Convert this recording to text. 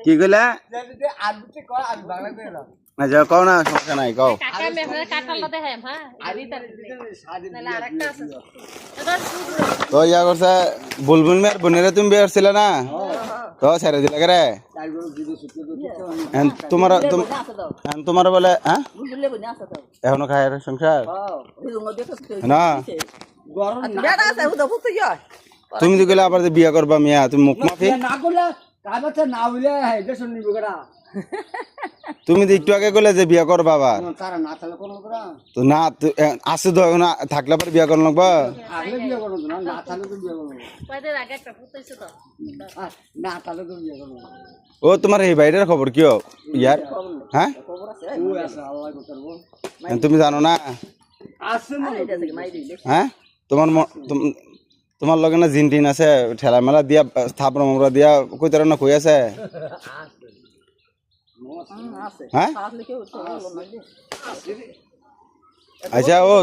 কি কইলা আচ্ছা কও না সমস্যা নাই কও তো ইয়া করছে বুলবুল মেয়ের বোনেরা তুমি বিয়ে করছিলে না তো ছেড়ে দিলে কে রে তোমার তোমার বলে হ্যাঁ এখনো খায় সংসার না তুমি তো গেলে আবার বিয়ে করবা মিয়া তুমি মুখ মাফি তুমি তো একটু আগে গেলে যে বিয়ে করবা আবার তো না আছে তো এখন থাকলে পরে বিয়ে করো লাগবা ও তোমার এই বাইরের খবর কি ইয়ার হ্যাঁ তুমি জানো না হ্যাঁ তোমার লগে না জিন টিন আছে ঠেলা মেলা দিয়া থাপড়া মামড়া দিয়া কই তার না কই আছে হ্যাঁ আচ্ছা ও